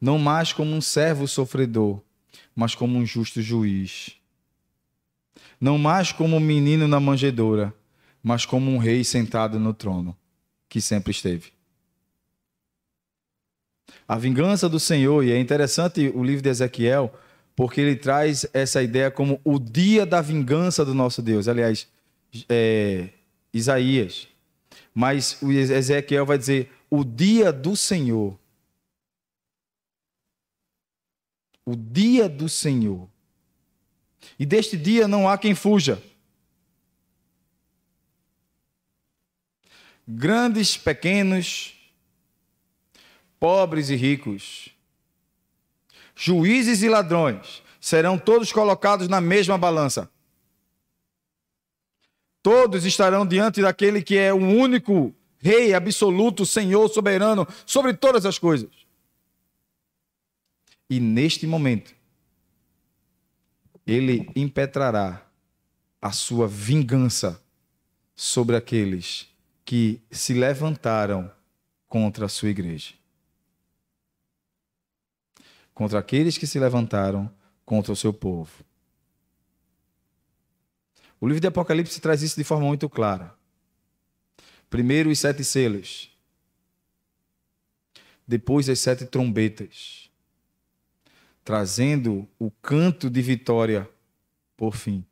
Não mais como um servo sofredor, mas como um justo juiz. Não mais como um menino na manjedoura, mas como um rei sentado no trono, que sempre esteve. A vingança do Senhor, e é interessante o livro de Ezequiel, porque ele traz essa ideia como o dia da vingança do nosso Deus. Aliás, Isaías. Mas o Ezequiel vai dizer, o dia do Senhor. O dia do Senhor. E deste dia não há quem fuja. Grandes, pequenos, pobres e ricos, juízes e ladrões, serão todos colocados na mesma balança. Todos estarão diante daquele que é o único Rei absoluto, Senhor soberano sobre todas as coisas. E neste momento, ele impetrará a sua vingança sobre aqueles que se levantaram contra a sua igreja. Contra aqueles que se levantaram contra o seu povo. O livro de Apocalipse traz isso de forma muito clara. Primeiro os 7 selos. Depois as 7 trombetas. Trazendo o canto de vitória por fim.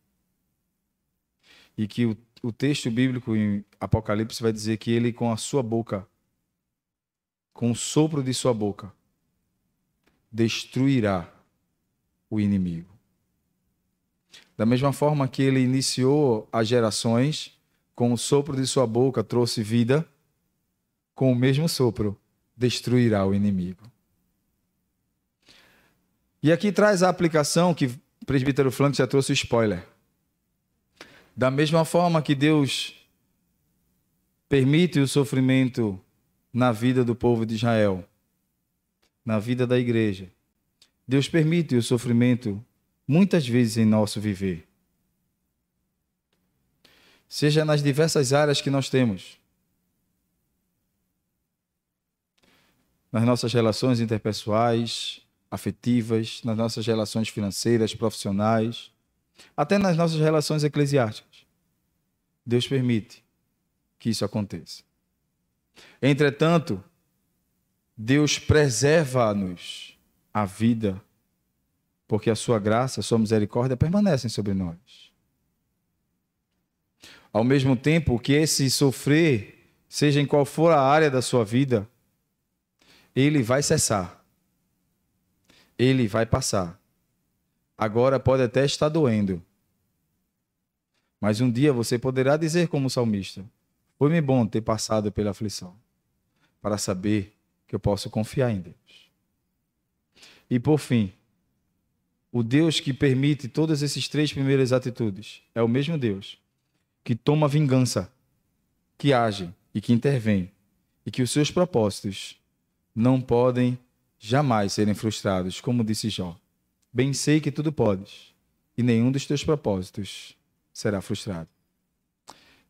E que o texto bíblico em Apocalipse vai dizer que ele com a sua boca, com o sopro de sua boca, destruirá o inimigo. Da mesma forma que ele iniciou as gerações, com o sopro de sua boca trouxe vida, com o mesmo sopro destruirá o inimigo. E aqui traz a aplicação que o presbítero Frank já trouxe o spoiler. Da mesma forma que Deus permite o sofrimento na vida do povo de Israel, na vida da igreja, Deus permite o sofrimento muitas vezes em nosso viver. Seja nas diversas áreas que nós temos. Nas nossas relações interpessoais, afetivas, nas nossas relações financeiras, profissionais, até nas nossas relações eclesiásticas. Deus permite que isso aconteça. Entretanto, Deus preserva-nos a vida, porque a sua graça, a sua misericórdia permanecem sobre nós. Ao mesmo tempo que esse sofrer, seja em qual for a área da sua vida, ele vai cessar. Ele vai passar. Agora pode até estar doendo. Mas um dia você poderá dizer como salmista, foi-me bom ter passado pela aflição, para saber que eu posso confiar em Deus. E por fim, o Deus que permite todas essas 3 primeiras atitudes é o mesmo Deus que toma vingança, que age e que intervém, e que os seus propósitos não podem jamais serem frustrados, como disse Jó. Bem sei que tudo podes, e nenhum dos teus propósitos será frustrado.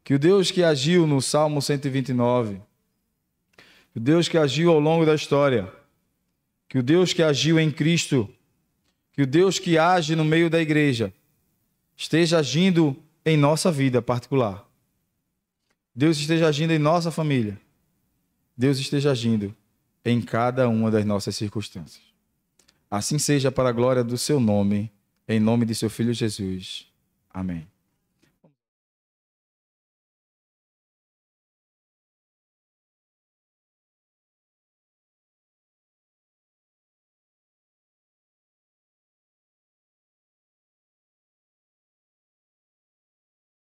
Que o Deus que agiu no Salmo 129, o Deus que agiu ao longo da história, que o Deus que agiu em Cristo, que o Deus que age no meio da igreja, esteja agindo em nossa vida particular. Deus esteja agindo em nossa família. Deus esteja agindo em cada uma das nossas circunstâncias. Assim seja para a glória do seu nome, em nome de seu Filho Jesus. Amém.